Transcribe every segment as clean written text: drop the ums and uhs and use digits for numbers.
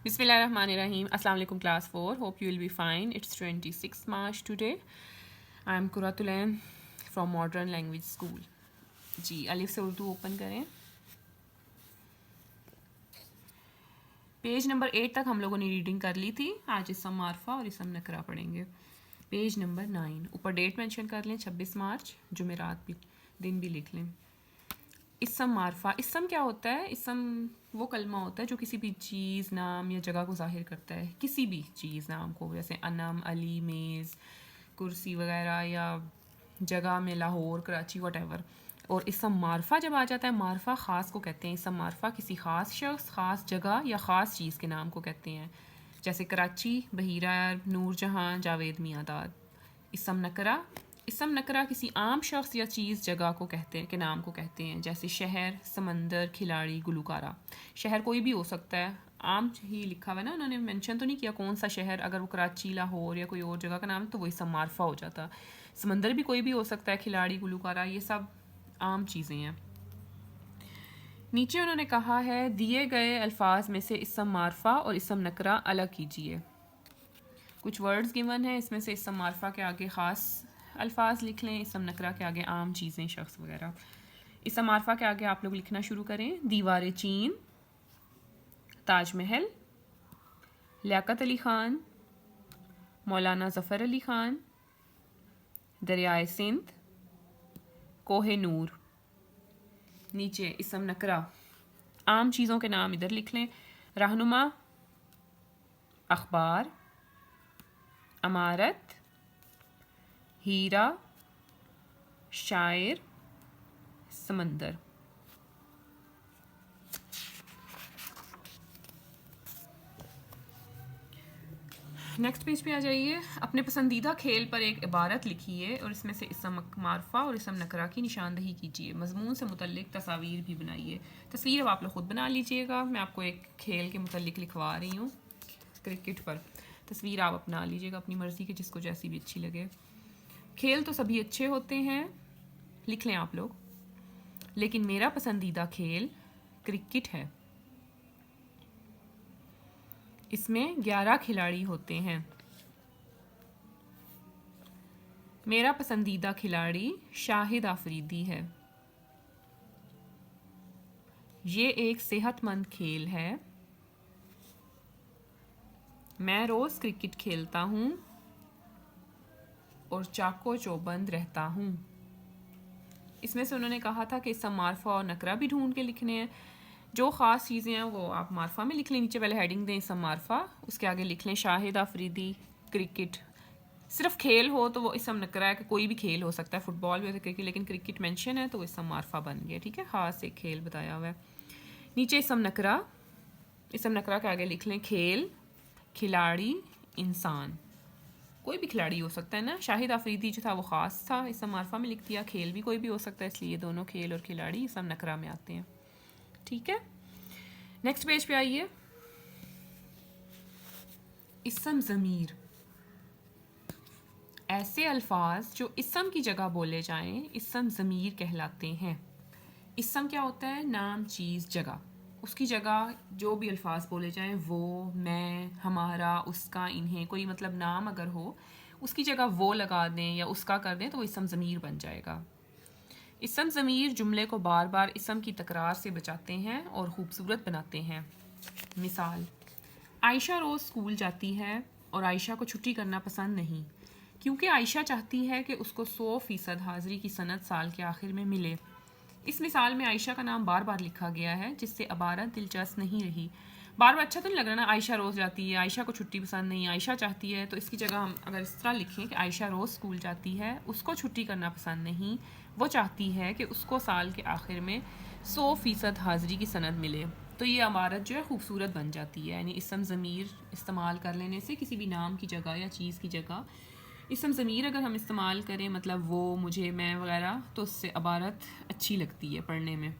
Bismillahirrahmanirrahim. Assalamu alaikum class 4. Hope you will be fine. It's 26 March today. I am Kuratulain from Modern Language School. जी अलिफ से Urdu open करें। Page number 8 तक हम लोगों ने reading कर ली थी। आज इसम मारफा और इसम नकरा पढ़ेंगे। पेज नंबर 9 ऊपर डेट मेंशन कर लें 26 मार्च, जुमेरात भी दिन भी लिख लें। इसम मारफा, इसम क्या होता है? इसम वो कलमा होता है जो किसी भी चीज़, नाम या जगह को ज़ाहिर करता है। किसी भी चीज़, नाम को, जैसे अनम, अली, मेज़, कुर्सी वगैरह, या जगह में लाहौर, कराची, वटेवर। और इसम मारफा जब आ जाता है, मारफा ख़ास को कहते हैं। इसम मारफा किसी ख़ास शख्स, ख़ास जगह या ख़ास चीज़ के नाम को कहते हैं। जैसे कराची, बहीरा, नूरजहाँ, जावेद मियांदाद। इसम नकरा, इसम नकरा किसी आम शख्स या चीज़, जगह को कहते हैं, के नाम को कहते हैं। जैसे शहर, समंदर, खिलाड़ी, गुलकारा। शहर कोई भी हो सकता है, आम ही लिखा हुआ है ना, उन्होंने मेंशन तो नहीं किया कौन सा शहर। अगर वो कराची, लाहौर या कोई और जगह का नाम है तो वो इसम मारफा हो जाता। समंदर भी कोई भी हो सकता है, खिलाड़ी, गुलकारा, ये सब आम चीज़ें हैं। नीचे उन्होंने कहा है दिए गए अल्फाज में से इसम मारफा और इसम नकरा अलग कीजिए। कुछ वर्ड्स गिवन है, इसमें से इसम मारफा के आगे ख़ास अल्फाज लिख लें, इसम नकरा के आगे आम चीज़ें, शख्स वगैरह। इसम मारफा के आगे आप लोग लिखना शुरू करें। दीवार चीन, ताजमहल, लियाकत अली ख़ान, मौलाना ज़फ़र अली ख़ान, दरियाए सिंध, कोहे नूर। नीचे इसम नकरा, आम चीज़ों के नाम इधर लिख लें। रहनुमा, अखबार, अमारत, हीरा, शायर, समंदर। नेक्स्ट पेज पे आ जाइए। अपने पसंदीदा खेल पर एक इबारत लिखिए और इसमें से इसम मारफा और इसम नकरा की निशानदही कीजिए। मजमून से मुतल्लिक तस्वीर भी बनाइए। तस्वीर अब आप लोग ख़ुद बना लीजिएगा। मैं आपको एक खेल के मुतल्लिक लिखवा रही हूँ, क्रिकेट पर। तस्वीर आप अपना लीजिएगा अपनी मर्ज़ी की, जिसको जैसी भी अच्छी लगे। खेल तो सभी अच्छे होते हैं, लिख लें आप लोग, लेकिन मेरा पसंदीदा खेल क्रिकेट है। इसमें 11 खिलाड़ी होते हैं। मेरा पसंदीदा खिलाड़ी शाहिद आफरीदी है। ये एक सेहतमंद खेल है। मैं रोज़ क्रिकेट खेलता हूँ और चाको चौबंद रहता हूँ। इसमें से उन्होंने कहा था कि इसम मारफा और नकरा भी ढूंढ के लिखने हैं। जो ख़ास चीज़ें हैं वो आप मारफा में लिख लें। नीचे पहले हेडिंग दें इसम मारफा, उसके आगे लिख लें शाहिद आफरीदी क्रिकेट। सिर्फ खेल हो तो वो इसम नकरा है कि कोई भी खेल हो सकता है, फुटबॉल भी हो सकता है, क्रिकेट, लेकिन क्रिकेट मेंशन है तो वो इसम मारफा बन गया। ठीक है, ख़ास एक खेल बताया हुआ है। नीचे इसम नकरा, इसम नकरा के आगे लिख लें खेल, खिलाड़ी, इंसान। कोई भी खिलाड़ी हो सकता है ना। शाहिद आफरीदी जो था वो ख़ास था, इसम मारफा में लिख दिया। खेल भी कोई भी हो सकता है, इसलिए दोनों खेल और खिलाड़ी इसम नकरा में आते हैं। ठीक है, नेक्स्ट पेज पे आइए। इसम ज़मीर, ऐसे अल्फाज जो इसम की जगह बोले जाएं इसम ज़मीर कहलाते हैं। इसम क्या होता है? नाम, चीज़, जगह। उसकी जगह जो भी अल्फाज बोले जाएं, वो, मैं, हमारा, उसका, इन्हें, कोई मतलब नाम अगर हो उसकी जगह वो लगा दें या उसका कर दें तो वो इसम ज़मीर बन जाएगा। इसम ज़मीर जुमले को बार बार इसम की तकरार से बचाते हैं और ख़ूबसूरत बनाते हैं। मिसाल, आयशा रोज़ स्कूल जाती है और आयशा को छुट्टी करना पसंद नहीं, क्योंकि आयशा चाहती है कि उसको 100% हाज़िरी की सनद साल के आखिर में मिले। इस मिसाल में आयशा का नाम बार बार लिखा गया है, जिससे इबारत दिलचस्प नहीं रही। बार बार अच्छा तो नहीं लग रहा ना, आयशा रोज़ जाती है, आयशा को छुट्टी पसंद नहीं, आयशा चाहती है। तो इसकी जगह हम अगर इस तरह लिखें कि आयशा रोज़ स्कूल जाती है, उसको छुट्टी करना पसंद नहीं, वो चाहती है कि उसको साल के आखिर में 100% हाज़िरी की सनद मिले, तो ये इबारत जो है ख़ूबसूरत बन जाती है। यानी इसम ज़मीर इस्तेमाल कर लेने से किसी भी नाम की जगह या चीज़ की जगह इसम ज़मीर अगर हम इस्तेमाल करें, मतलब वो, मुझे, मैं वगैरह, तो उससे इबारत अच्छी लगती है पढ़ने में।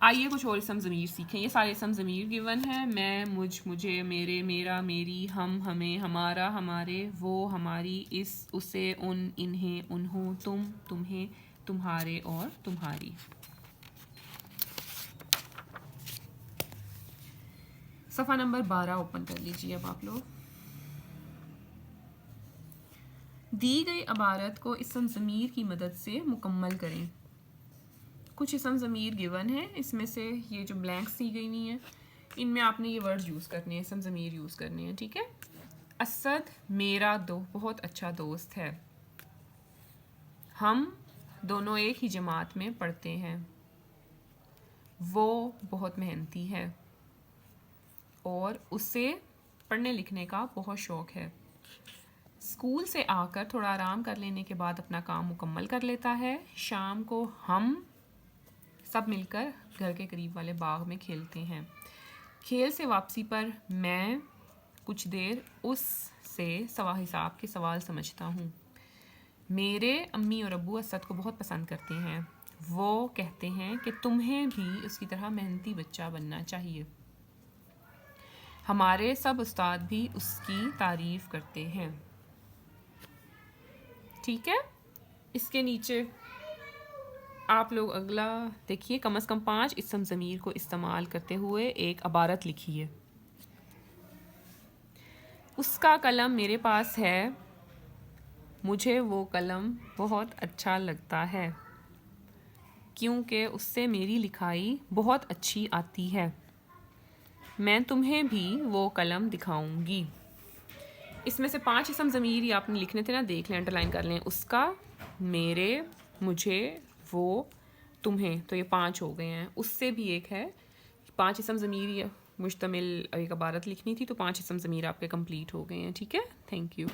आइए कुछ और इसम ज़मीर सीखें। ये सारे इसम ज़मीर गिवन है। मैं, मुझ, मुझे, मेरे, मेरा, मेरी, हम, हमें, हमारा, हमारे, वो, हमारी, इस, उसे, उन, इन्हें, उन्हों, तुम, तुम्हें, तुम्हारे और तुम्हारी। सफ़ा नंबर 12 ओपन कर लीजिए अब आप लोग। दी गई इबारत को इस्म ज़मीर की मदद से मुकम्मल करें। कुछ इस्म ज़मीर गिवन है, इसमें से ये जो ब्लैंक्स दी गई हुई हैं इनमें आपने ये वर्ड्स यूज़ करने हैं, इस्म ज़मीर यूज़ करने हैं, ठीक है। असद मेरा बहुत अच्छा दोस्त है। हम दोनों एक ही जमात में पढ़ते हैं। वो बहुत मेहनती है और उसे पढ़ने लिखने का बहुत शौक़ है। स्कूल से आकर थोड़ा आराम कर लेने के बाद अपना काम मुकम्मल कर लेता है। शाम को हम सब मिलकर घर के करीब वाले बाग में खेलते हैं। खेल से वापसी पर मैं कुछ देर उससे सवा हिसाब के सवाल समझता हूँ। मेरे अम्मी और अब्बू असद को बहुत पसंद करते हैं। वो कहते हैं कि तुम्हें भी उसकी तरह मेहनती बच्चा बनना चाहिए। हमारे सब उस्ताद भी उसकी तारीफ़ करते हैं। ठीक है, इसके नीचे आप लोग अगला देखिए, कम से कम 5 इस्म ज़मीर को इस्तेमाल करते हुए एक इबारत लिखिए। उसका कलम मेरे पास है, मुझे वो कलम बहुत अच्छा लगता है क्योंकि उससे मेरी लिखाई बहुत अच्छी आती है। मैं तुम्हें भी वो कलम दिखाऊंगी। इसमें से 5 इस्म ज़मीर ही आपने लिखने थे ना, देख लें, अंडरलाइन कर लें। उसका, मेरे, मुझे, वो, तुम्हें, तो ये 5 हो गए हैं। उससे भी एक है, 5 इस्म ज़मीर मुश्तमिल एक इबारत लिखनी थी, तो 5 इस्म ज़मीर आपके कंप्लीट हो गए हैं। ठीक है, थैंक यू।